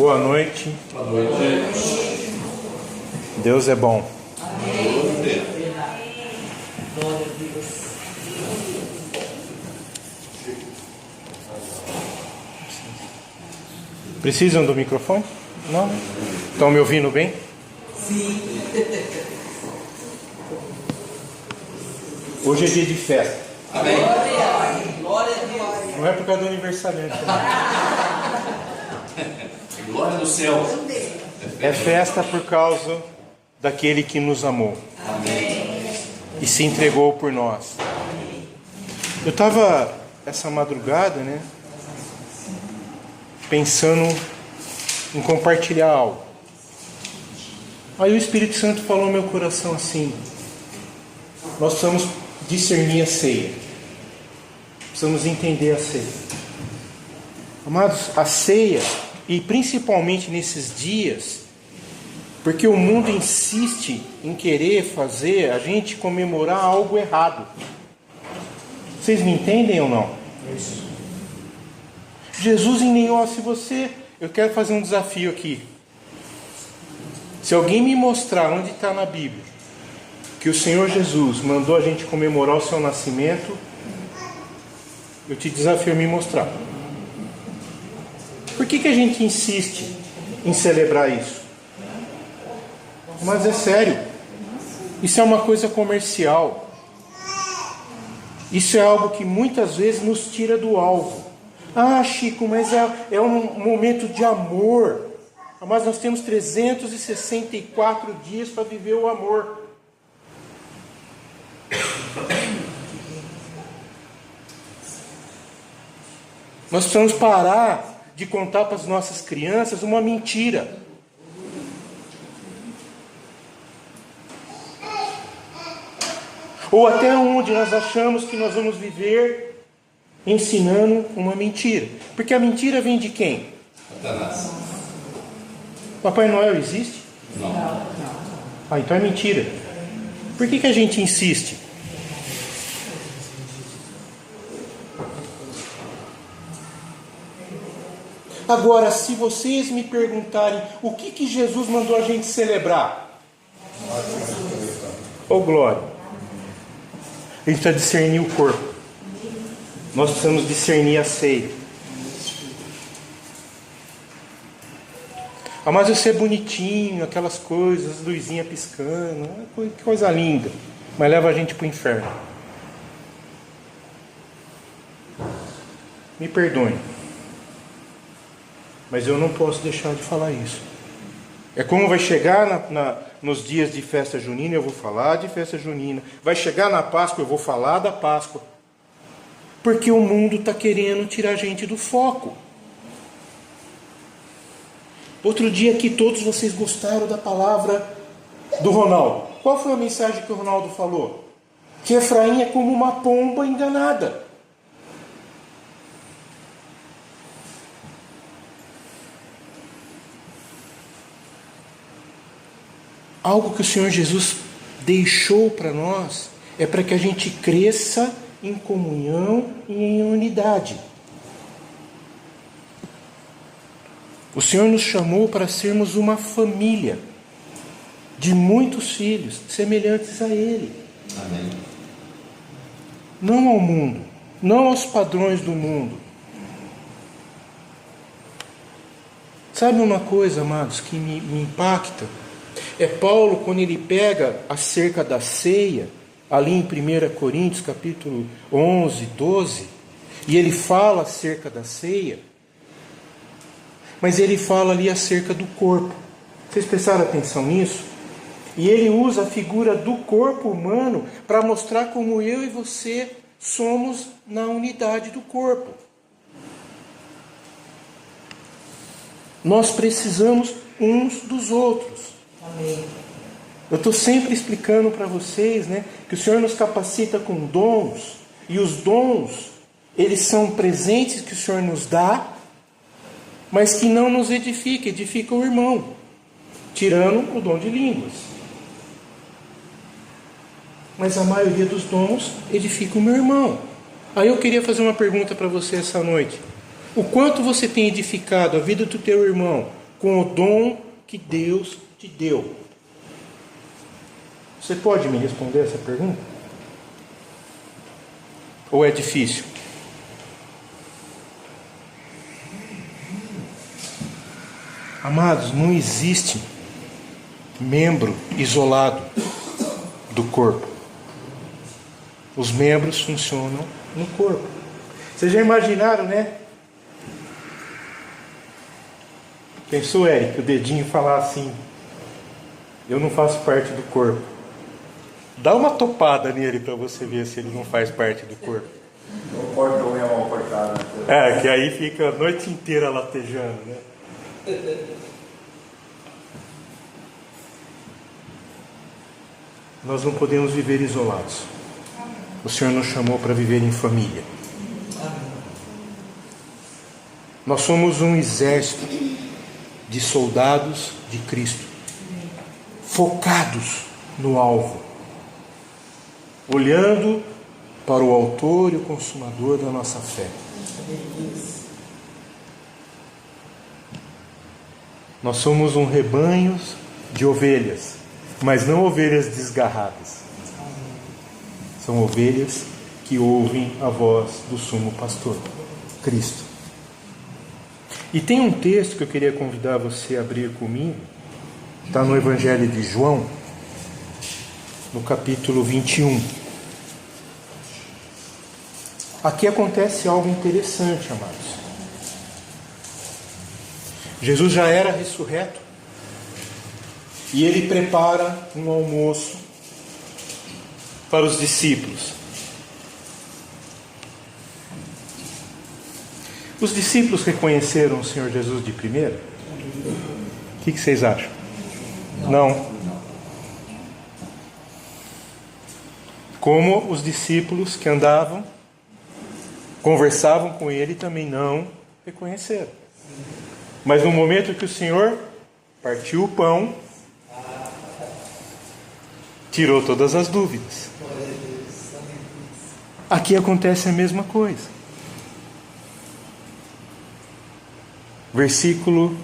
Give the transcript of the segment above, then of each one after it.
Boa noite. Boa noite. Deus é bom. Amém. Glória a Deus. Precisam do microfone? Não? Estão me ouvindo bem? Sim. Hoje é dia de festa. Amém. Glória a Deus. Não é por causa do aniversariante. Glória no céu. É festa por causa daquele que nos amou. Amém. E se entregou por nós. Eu estava essa madrugada, pensando em compartilhar algo. Aí o Espírito Santo falou no meu coração assim: nós precisamos discernir a ceia. Precisamos entender a ceia. Amados, a ceia, e principalmente nesses dias, porque o mundo insiste em querer fazer a gente comemorar algo errado. Vocês me entendem ou não? Jesus em nenhum, se você... Eu quero fazer um desafio aqui. Se alguém me mostrar onde está na Bíblia que o Senhor Jesus mandou a gente comemorar o seu nascimento, eu te desafio a me mostrar. Por que a gente insiste em celebrar isso? Mas é sério. Isso é uma coisa comercial. Isso é algo que muitas vezes nos tira do alvo. Ah, Chico, mas é um momento de amor. Mas nós temos 364 dias para viver o amor. Nós precisamos parar de contar para as nossas crianças uma mentira. Ou até onde nós achamos que nós vamos viver ensinando uma mentira. Porque a mentira vem de quem? Satanás. Papai Noel existe? Não. Ah, então é mentira. Por que a gente insiste? Agora, se vocês me perguntarem o que Jesus mandou a gente celebrar? Ô glória! A gente precisa discernir o corpo. Nós precisamos discernir a ceia. Ah, mas você é bonitinho, aquelas coisas, luzinha piscando, que coisa linda. Mas leva a gente para o inferno. Me perdoe, mas eu não posso deixar de falar isso. É como vai chegar nos dias de festa junina, eu vou falar de festa junina. Vai chegar na Páscoa, eu vou falar da Páscoa. Porque o mundo está querendo tirar a gente do foco. Outro dia aqui todos vocês gostaram da palavra do Ronaldo. Qual foi a mensagem que o Ronaldo falou? Que Efraim é como uma pomba enganada. Algo que o Senhor Jesus deixou para nós é para que a gente cresça em comunhão e em unidade. O Senhor nos chamou para sermos uma família de muitos filhos semelhantes a Ele. Amém. Não ao mundo, não aos padrões do mundo. Sabe uma coisa, amados, que me impacta? É Paulo, quando ele pega acerca da ceia, ali em 1 Coríntios, capítulo 11, 12, e ele fala acerca da ceia, mas ele fala ali acerca do corpo. Vocês prestaram atenção nisso? E ele usa a figura do corpo humano para mostrar como eu e você somos na unidade do corpo. Nós precisamos uns dos outros. Amém. Eu estou sempre explicando para vocês, que o Senhor nos capacita com dons, e os dons, eles são presentes que o Senhor nos dá, mas que não nos edifica o irmão, tirando o dom de línguas. Mas a maioria dos dons edifica o meu irmão. Aí eu queria fazer uma pergunta para você essa noite. O quanto você tem edificado a vida do teu irmão com o dom que Deus te deu? Você pode me responder essa pergunta? Ou é difícil? Amados, não existe membro isolado do corpo. Os membros funcionam no corpo. Vocês já imaginaram, né? Pensou, Eric, o dedinho falar assim: eu não faço parte do corpo. Dá uma topada nele para você ver se ele não faz parte do corpo. Não corta o mal cortado. É, que aí fica a noite inteira latejando, né? Nós não podemos viver isolados. O Senhor nos chamou para viver em família. Nós somos um exército de soldados de Cristo, focados no alvo, olhando para o autor e o consumador da nossa fé. Nós somos um rebanho de ovelhas, mas não ovelhas desgarradas. São ovelhas que ouvem a voz do sumo pastor, Cristo. E tem um texto que eu queria convidar você a abrir comigo. Está no Evangelho de João, no capítulo 21. Aqui acontece algo interessante, amados. Jesus já era ressurreto e ele prepara um almoço para os discípulos. Os discípulos reconheceram o Senhor Jesus de primeira? O que vocês acham? Não. Como os discípulos que andavam, conversavam com ele, também não reconheceram. Mas no momento que o Senhor partiu o pão, tirou todas as dúvidas. Aqui acontece a mesma coisa. Versículo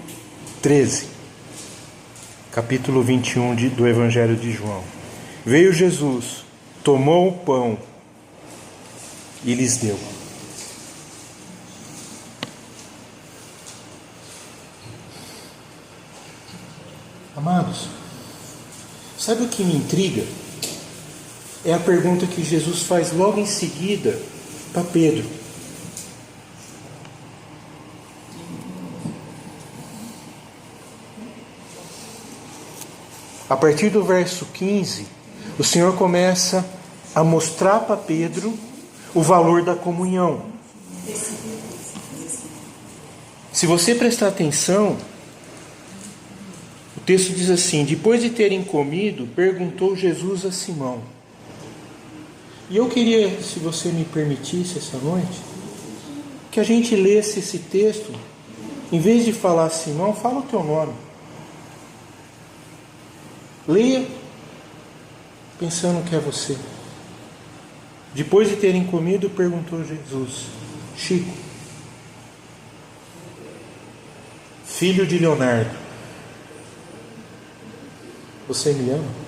13, capítulo 21 do Evangelho de João. Veio Jesus, tomou o pão e lhes deu. Amados, sabe o que me intriga? É a pergunta que Jesus faz logo em seguida para Pedro. A partir do verso 15, o Senhor começa a mostrar para Pedro o valor da comunhão. Se você prestar atenção, o texto diz assim: depois de terem comido, perguntou Jesus a Simão. E eu queria, se você me permitisse essa noite, que a gente lesse esse texto, em vez de falar Simão, fala o teu nome. Leia pensando que é você. Depois de terem comido, perguntou Jesus: Chico, filho de Leonardo, você me ama?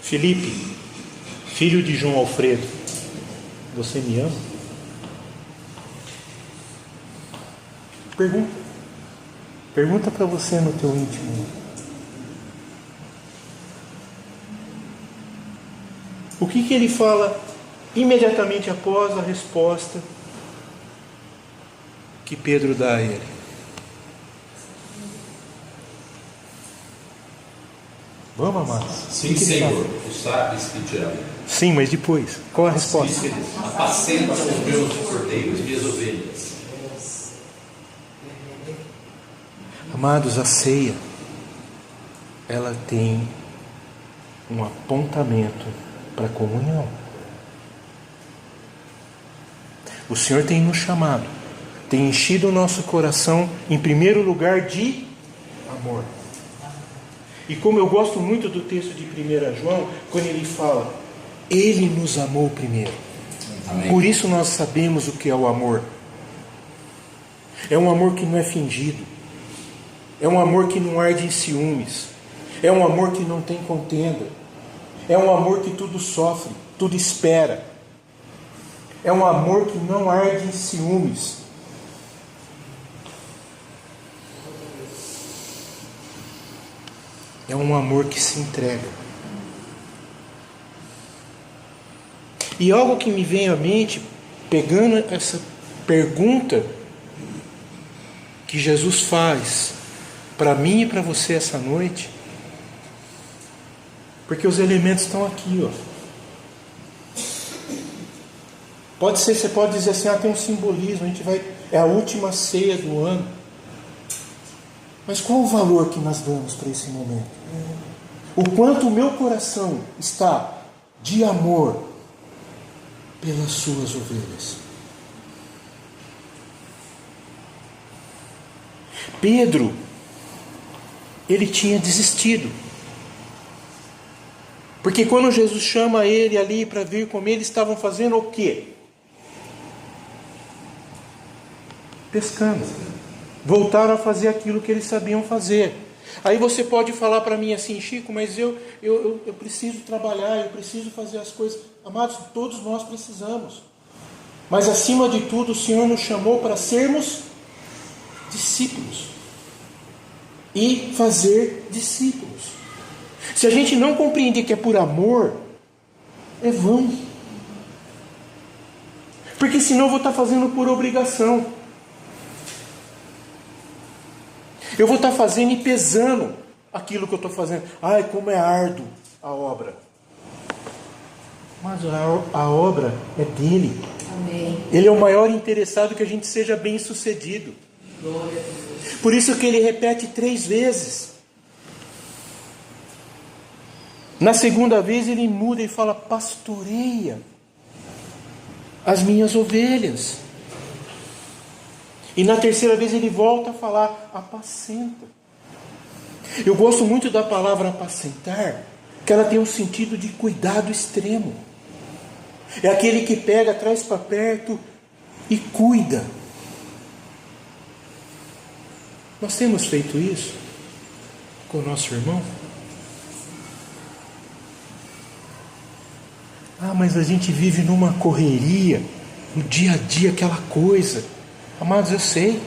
Felipe, filho de João Alfredo, você me ama? Pergunta para você no teu íntimo. O que ele fala imediatamente após a resposta que Pedro dá a ele? Vamos, amados? Sim, Senhor, tu sabes que te amo. Sim, mas depois, qual a resposta? Apacenta os meus cordeiros e minhas ovelhas. Amados, a ceia, ela tem um apontamento para a comunhão. O Senhor tem nos chamado, tem enchido o nosso coração, em primeiro lugar, de amor. E como eu gosto muito do texto de 1 João, quando ele fala, Ele nos amou primeiro. Amém. Por isso nós sabemos o que é o amor. É um amor que não é fingido. É um amor que não arde em ciúmes. É um amor que não tem contenda. É um amor que tudo sofre, tudo espera. É um amor que não arde em ciúmes. É um amor que se entrega. E algo que me vem à mente, pegando essa pergunta que Jesus faz para mim e para você essa noite, porque os elementos estão aqui, ó. Pode ser, você pode dizer assim, tem um simbolismo, é a última ceia do ano. Mas qual o valor que nós damos para esse momento? O quanto o meu coração está de amor pelas suas ovelhas. Pedro, ele tinha desistido. Porque quando Jesus chama ele ali para vir comer, eles estavam fazendo o quê? Pescando. Voltaram a fazer aquilo que eles sabiam fazer. Aí você pode falar para mim assim, Chico, mas eu preciso trabalhar, eu preciso fazer as coisas. Amados, todos nós precisamos. Mas acima de tudo, o Senhor nos chamou para sermos discípulos. E fazer discípulos. Se a gente não compreender que é por amor, é vão. Porque senão eu vou estar fazendo por obrigação. Eu vou estar fazendo e pesando aquilo que eu estou fazendo. Ai, como é árduo a obra. Mas a obra é dele. Amém. Ele é o maior interessado que a gente seja bem sucedido. Glória a Deus. Por isso que ele repete 3 vezes. Na segunda vez ele muda e fala: pastoreia as minhas ovelhas. E na terceira vez ele volta a falar: apacenta. Eu gosto muito da palavra apacentar, que ela tem um sentido de cuidado extremo. É aquele que pega, traz para perto e cuida. Nós temos feito isso com o nosso irmão? Mas a gente vive numa correria, no dia a dia, aquela coisa. Amados, eu sei.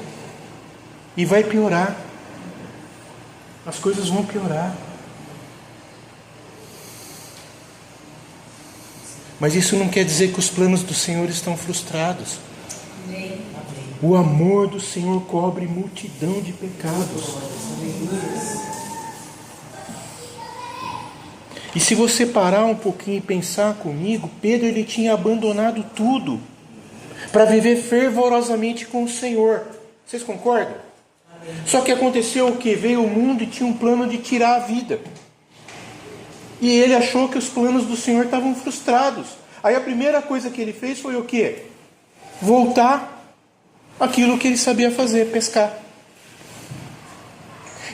E vai piorar. As coisas vão piorar. Mas isso não quer dizer que os planos do Senhor estão frustrados. Amém. O amor do Senhor cobre multidão de pecados. E se você parar um pouquinho e pensar comigo, Pedro ele tinha abandonado tudo para viver fervorosamente com o Senhor. Vocês concordam? Amém. Só que aconteceu o que? Veio o mundo e tinha um plano de tirar a vida. E ele achou que os planos do Senhor estavam frustrados. Aí a primeira coisa que ele fez foi o quê? Voltar àquilo que ele sabia fazer, pescar.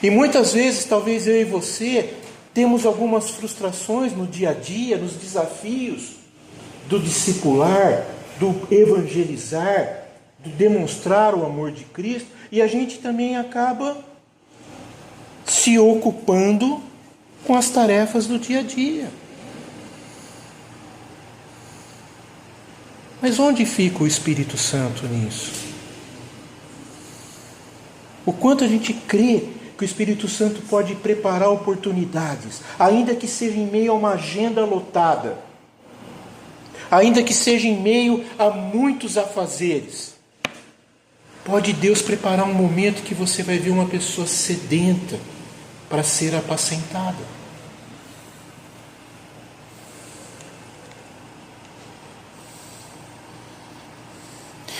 E muitas vezes, talvez eu e você, temos algumas frustrações no dia a dia, nos desafios do discipular, do evangelizar, do demonstrar o amor de Cristo, e a gente também acaba se ocupando com as tarefas do dia a dia. Mas onde fica o Espírito Santo nisso? O quanto a gente crê que o Espírito Santo pode preparar oportunidades, ainda que seja em meio a uma agenda lotada, ainda que seja em meio a muitos afazeres. Pode Deus preparar um momento que você vai ver uma pessoa sedenta para ser apacentada.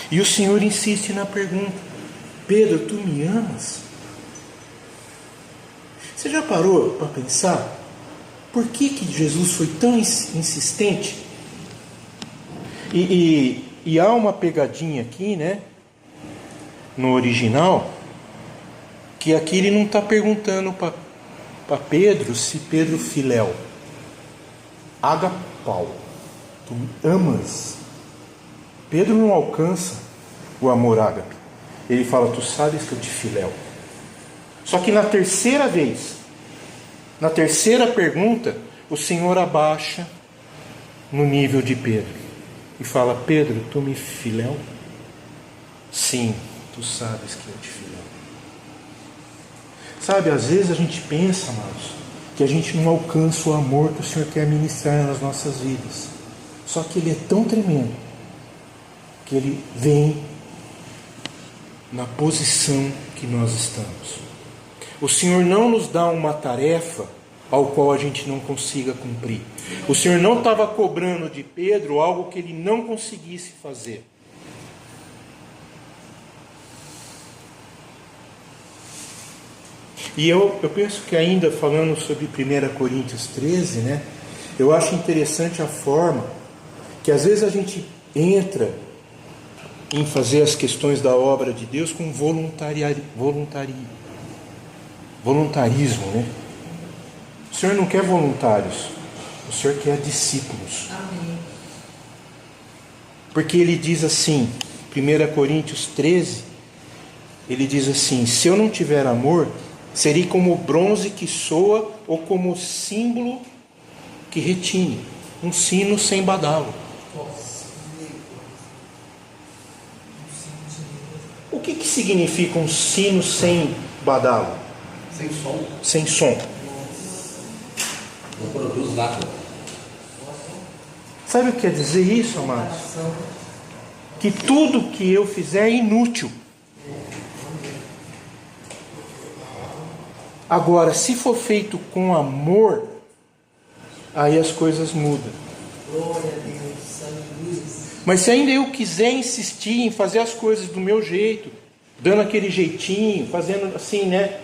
E o Senhor insiste na pergunta: Pedro, tu me amas? Você já parou para pensar por que Jesus foi tão insistente? E há uma pegadinha aqui, né? No original, que aqui ele não está perguntando para Pedro se Pedro filéu. Agapau, tu me amas? Pedro não alcança o amor ágape. Ele fala: tu sabes que eu te filéu. Só que na terceira vez, na terceira pergunta, o Senhor abaixa no nível de Pedro e fala: Pedro, tu me filéu? Sim, tu sabes que eu te filéu. Sabe, às vezes a gente pensa, amados, que a gente não alcança o amor que o Senhor quer ministrar nas nossas vidas. Só que Ele é tão tremendo que Ele vem na posição que nós estamos. O Senhor não nos dá uma tarefa ao qual a gente não consiga cumprir. O Senhor não estava cobrando de Pedro algo que ele não conseguisse fazer. E eu penso que ainda falando sobre 1 Coríntios 13, né, eu acho interessante a forma que às vezes a gente entra em fazer as questões da obra de Deus com voluntarismo, né? O Senhor não quer voluntários, o Senhor quer discípulos. Amém. Porque Ele diz assim, 1 Coríntios 13, Ele diz assim: se eu não tiver amor, serei como o bronze que soa ou como o símbolo que retine, um sino sem badalo. O que significa um sino sem badalo? Sem som. Sem som. Não produz nada. Sabe o que quer dizer isso, amados? Que tudo que eu fizer é inútil. Agora, se for feito com amor, aí as coisas mudam. Mas se ainda eu quiser insistir em fazer as coisas do meu jeito, dando aquele jeitinho, fazendo assim, né?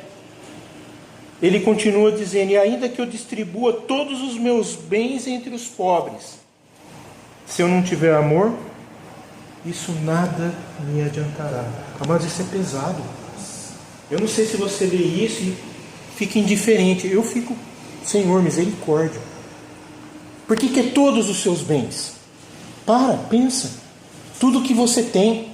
Ele continua dizendo: e ainda que eu distribua todos os meus bens entre os pobres, se eu não tiver amor, isso nada me adiantará. Mas isso é pesado. Eu não sei se você lê isso e fica indiferente. Eu fico: Senhor, misericórdia. Por que é todos os seus bens? Pensa. Tudo que você tem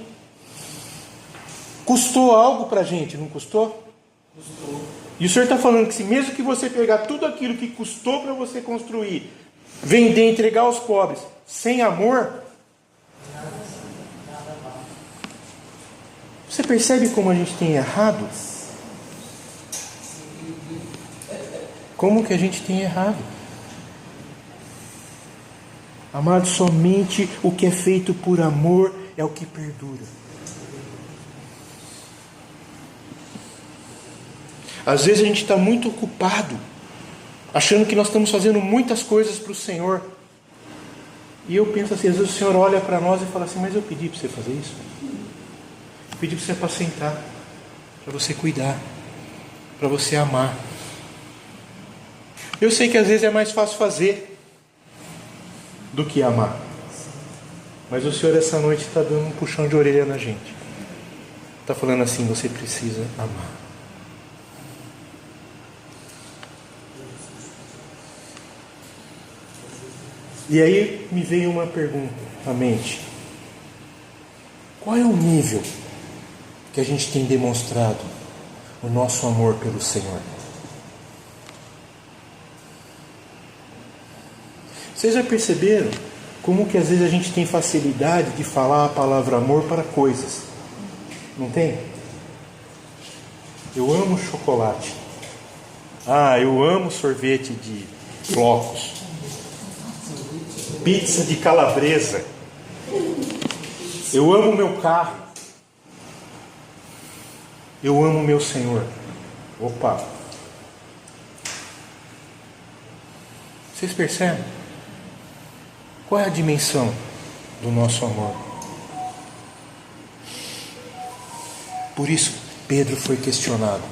custou algo para a gente, não custou? Custou. E o Senhor está falando que se mesmo que você pegar tudo aquilo que custou para você construir, vender, entregar aos pobres, sem amor, você percebe como a gente tem errado? Como que a gente tem errado? Amado, somente o que é feito por amor é o que perdura. Às vezes a gente está muito ocupado, achando que nós estamos fazendo muitas coisas para o Senhor. E eu penso assim, às vezes o Senhor olha para nós e fala assim: mas eu pedi para você fazer isso? Eu pedi para você apacentar, para você cuidar, para você amar. Eu sei que às vezes é mais fácil fazer do que amar. Mas o Senhor essa noite está dando um puxão de orelha na gente. Está falando assim: você precisa amar. E aí me veio uma pergunta à mente: qual é o nível que a gente tem demonstrado o nosso amor pelo Senhor? Vocês já perceberam como que às vezes a gente tem facilidade de falar a palavra amor para coisas? Não tem? Eu amo chocolate. Eu amo sorvete de flocos. Pizza de calabresa. Eu amo meu carro. Eu amo meu Senhor. Opa! Vocês percebem? Qual é a dimensão do nosso amor? Por isso, Pedro foi questionado.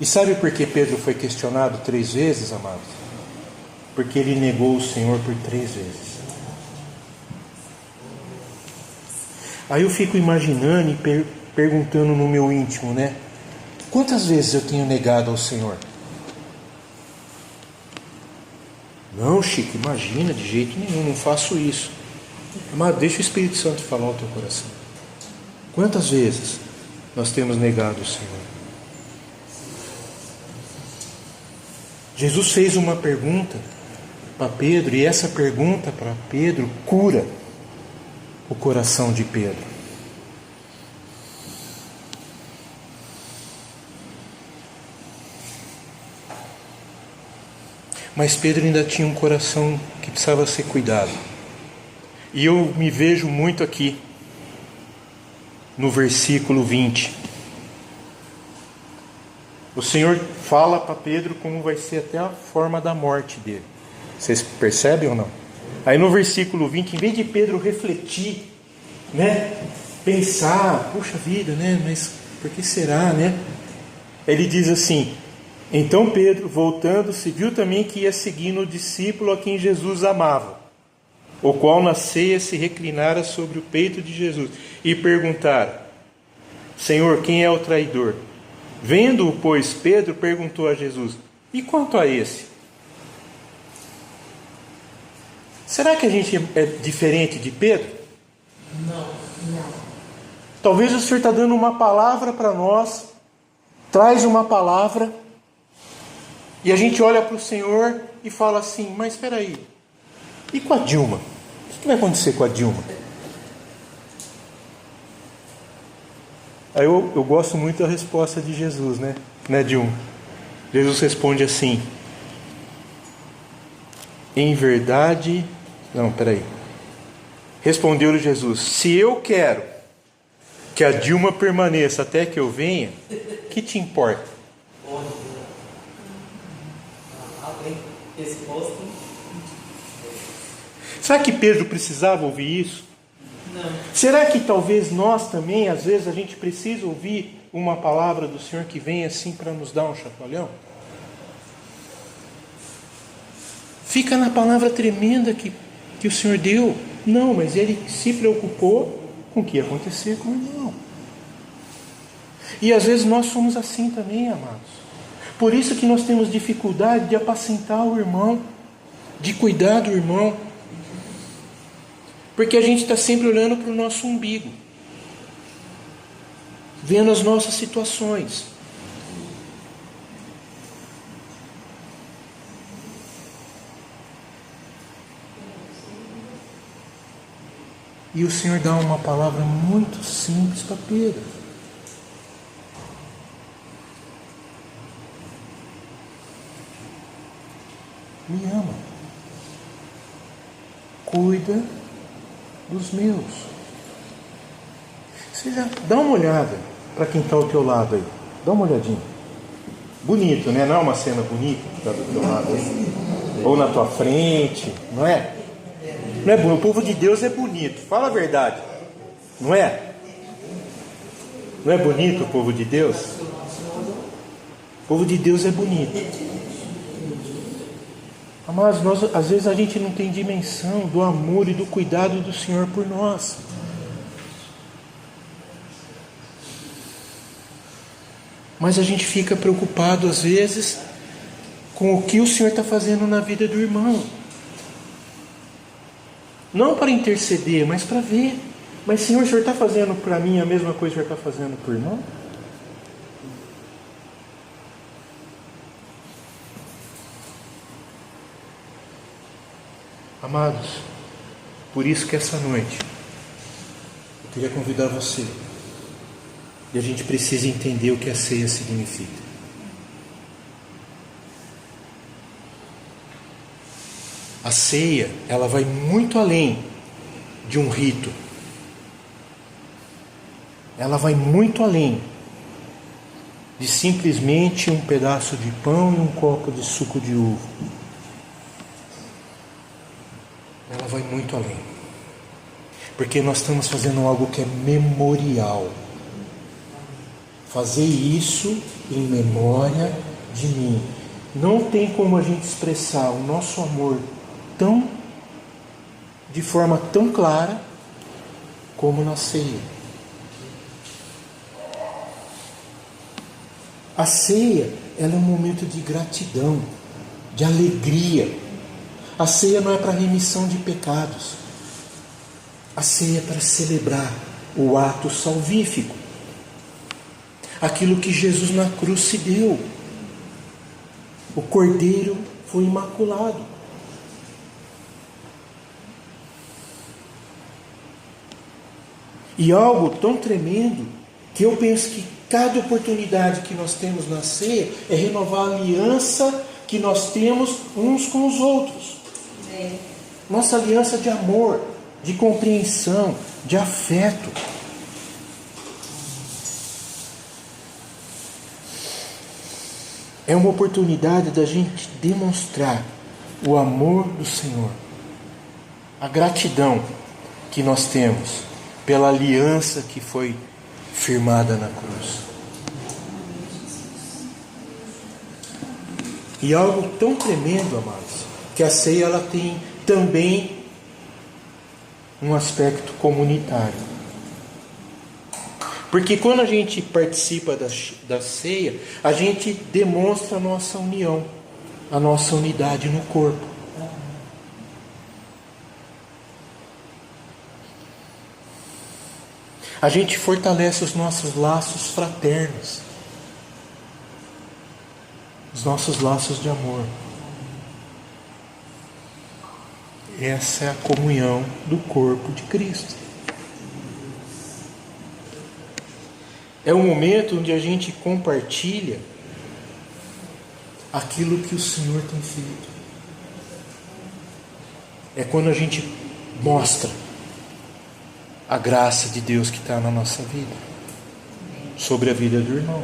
E sabe por que Pedro foi questionado 3 vezes, amados? Porque ele negou o Senhor por 3 vezes. Aí eu fico imaginando e perguntando no meu íntimo, né? Quantas vezes eu tenho negado ao Senhor? Não, Chico, imagina, de jeito nenhum, não faço isso. Amado, deixa o Espírito Santo falar ao teu coração. Quantas vezes nós temos negado o Senhor? Jesus fez uma pergunta para Pedro, e essa pergunta para Pedro cura o coração de Pedro. Mas Pedro ainda tinha um coração que precisava ser cuidado. E eu me vejo muito aqui, no versículo 20. O Senhor fala para Pedro como vai ser até a forma da morte dele. Vocês percebem ou não? Aí no versículo 20, em vez de Pedro refletir, pensar, puxa vida, mas por que será, Ele diz assim: então Pedro, voltando-se, viu também que ia seguindo o discípulo a quem Jesus amava, o qual na ceia se reclinara sobre o peito de Jesus, e perguntara: Senhor, quem é o traidor? Vendo-o, pois, Pedro perguntou a Jesus: e quanto a esse? Será que a gente é diferente de Pedro? Não. Talvez o Senhor está dando uma palavra para nós, traz uma palavra, e a gente olha para o Senhor e fala assim: mas espera aí, e com a Dilma? O que vai acontecer com a Dilma? Aí eu gosto muito da resposta de Jesus, né Dilma? Jesus responde assim: em verdade... Não, peraí. Respondeu-lhe Jesus: se eu quero que a Dilma permaneça até que eu venha, que te importa? Será que Pedro precisava ouvir isso? Não. Será que talvez nós também, às vezes, a gente precisa ouvir uma palavra do Senhor que vem assim para nos dar um chacoalhão? Fica na palavra tremenda que o Senhor deu. Não, mas Ele se preocupou com o que ia acontecer com o irmão. E às vezes nós somos assim também, amados. Por isso que nós temos dificuldade de apacentar o irmão, de cuidar do irmão. Porque a gente está sempre olhando para o nosso umbigo, vendo as nossas situações. E o Senhor dá uma palavra muito simples para Pedro. Me ama. Cuida dos meus. Você já dá uma olhada para quem está ao teu lado aí. Dá uma olhadinha. Bonito, né? Não é uma cena bonita que está do teu lado aí? Ou na tua frente, não é? Não é bonito. O povo de Deus é bonito. Fala a verdade. Não é? Não é bonito o povo de Deus? O povo de Deus é bonito. Mas às vezes a gente não tem dimensão do amor e do cuidado do Senhor por nós. Mas a gente fica preocupado às vezes com o que o Senhor está fazendo na vida do irmão. Não para interceder, mas para ver. Mas Senhor, o Senhor está fazendo para mim a mesma coisa que o Senhor está fazendo para o irmão? Amados, por isso que essa noite eu queria convidar você, e a gente precisa entender o que a ceia significa. A ceia, ela vai muito além de um rito. Ela vai muito além de simplesmente um pedaço de pão e um copo de suco de uva. Ela vai muito além. Porque nós estamos fazendo algo que é memorial. Fazer isso em memória de mim. Não tem como a gente expressar o nosso amor de forma tão clara como na ceia. A ceia, ela é um momento de gratidão, de alegria. A ceia não é para remissão de pecados. A ceia é para celebrar o ato salvífico, aquilo que Jesus na cruz se deu. O cordeiro foi imaculado. E algo tão tremendo que eu penso que cada oportunidade que nós temos na ceia é renovar a aliança que nós temos uns com os outros. Nossa aliança de amor, de compreensão, de afeto. É uma oportunidade da gente demonstrar o amor do Senhor, a gratidão que nós temos pela aliança que foi firmada na cruz. E algo tão tremendo, amados, que a ceia ela tem também um aspecto comunitário. Porque quando a gente participa da ceia, a gente demonstra a nossa união, a nossa unidade no corpo. A gente fortalece os nossos laços fraternos, os nossos laços de amor. Essa é a comunhão do corpo de Cristo. É um momento onde a gente compartilha aquilo que o Senhor tem feito. É quando a gente mostra a graça de Deus que está na nossa vida, sobre a vida do irmão.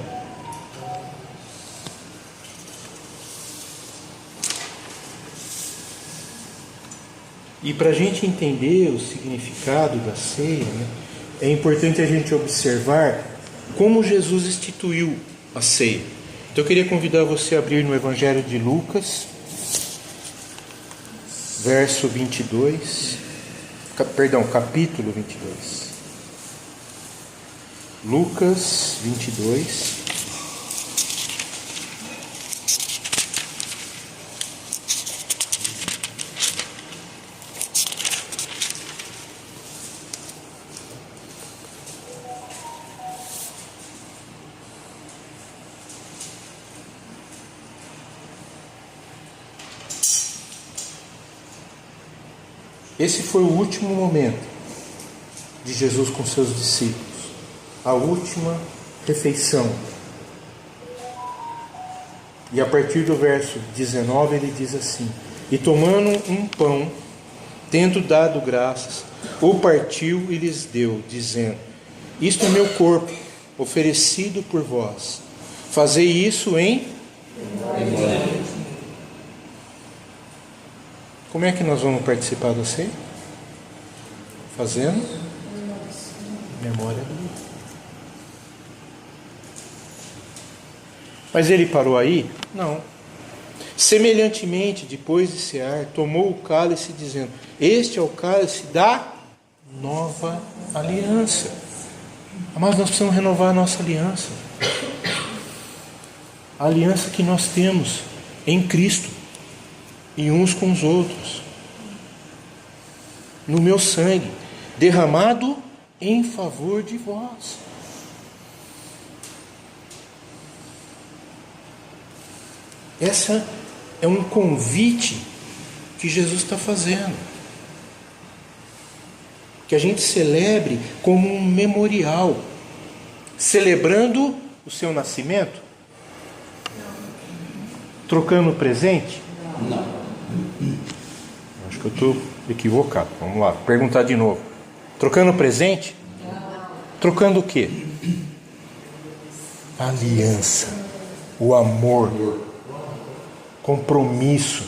E para a gente entender o significado da ceia, é importante a gente observar como Jesus instituiu a ceia. Então eu queria convidar você a abrir no Evangelho de Lucas, capítulo 22. Lucas 22. Esse foi o último momento de Jesus com seus discípulos, a última refeição. E a partir do verso 19 ele diz assim: e tomando um pão, tendo dado graças, o partiu e lhes deu, dizendo: isto é meu corpo, oferecido por vós, fazei isso em memória. Como é que nós vamos participar da ceia? Fazendo memória dele. Mas ele parou aí? Não. Semelhantemente, depois de cear, tomou o cálice, dizendo: este é o cálice da nova aliança. Mas nós precisamos renovar a nossa aliança. A aliança que nós temos em Cristo e uns com os outros, no meu sangue, derramado em favor de vós. Essa é um convite que Jesus está fazendo, que a gente celebre como um memorial, celebrando o seu nascimento, trocando presente. Não. Acho que eu estou equivocado. Vamos lá, perguntar de novo. Trocando presente? Trocando o quê? A aliança, o amor, compromisso,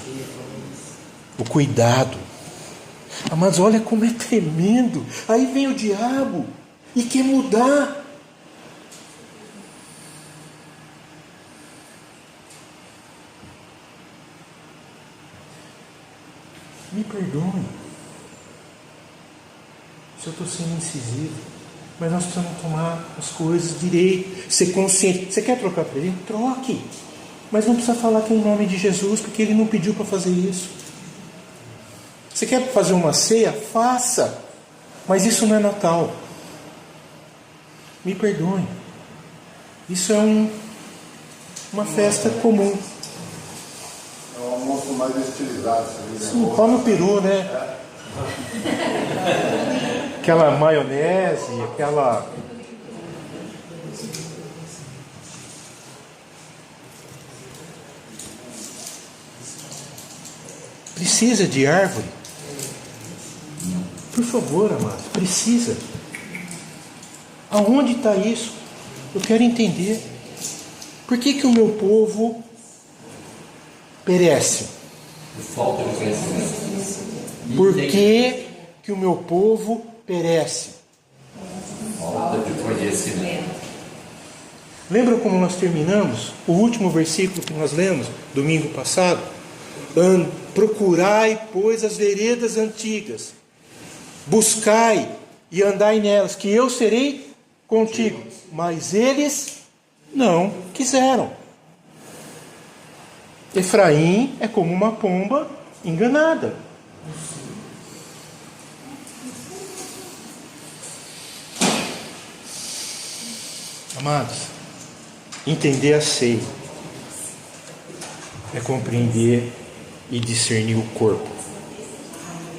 o cuidado. Mas olha como é tremendo. Aí vem o diabo e quer mudar. Me perdoe se eu estou sendo incisivo, mas nós precisamos tomar as coisas direito, ser consciente. Você quer trocar para ele? Troque, mas não precisa falar que é em nome de Jesus, porque ele não pediu para fazer isso. Você quer fazer uma ceia? Faça, mas isso não é Natal. Me perdoem. Isso é uma festa comum. É um almoço mais estilizado. Sim, pau no peru, né? Aquela maionese, aquela... Precisa de árvore? Por favor, amados, precisa. Aonde está isso? Eu quero entender. Por que o meu povo perece? Falta de conhecimento. Por que o meu povo perece? Falta de conhecimento. Lembra como nós terminamos? O último versículo que nós lemos domingo passado? Procurai, pois, as veredas antigas, buscai e andai nelas, que eu serei contigo. Mas eles não quiseram. Efraim é como uma pomba enganada. Amados, entender a ceia é compreender e discernir o corpo,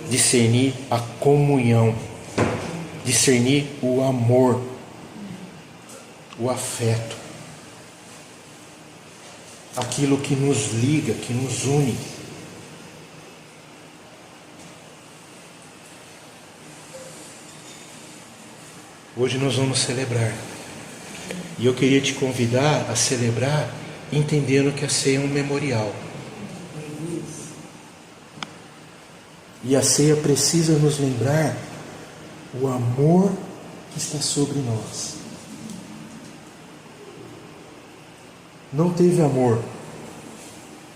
discernir a comunhão, discernir o amor, o afeto, aquilo que nos liga, que nos une. Hoje nós vamos celebrar, e eu queria te convidar a celebrar entendendo que a ceia é um memorial. E a ceia precisa nos lembrar o amor que está sobre nós. Não teve amor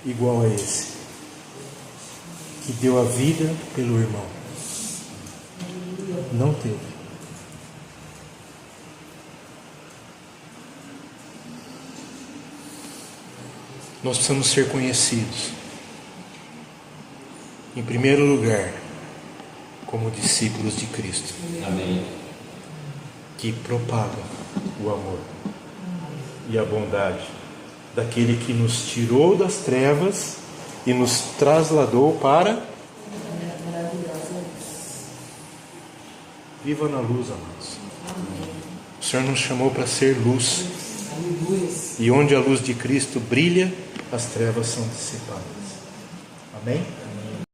igual a esse, que deu a vida pelo irmão. Não teve. Nós precisamos ser conhecidos, em primeiro lugar, como discípulos de Cristo. Amém. Que propagam o amor e a bondade daquele que nos tirou das trevas e nos trasladou para... Viva na luz, amados. O Senhor nos chamou para ser luz. E onde a luz de Cristo brilha, as trevas são dissipadas. Amém?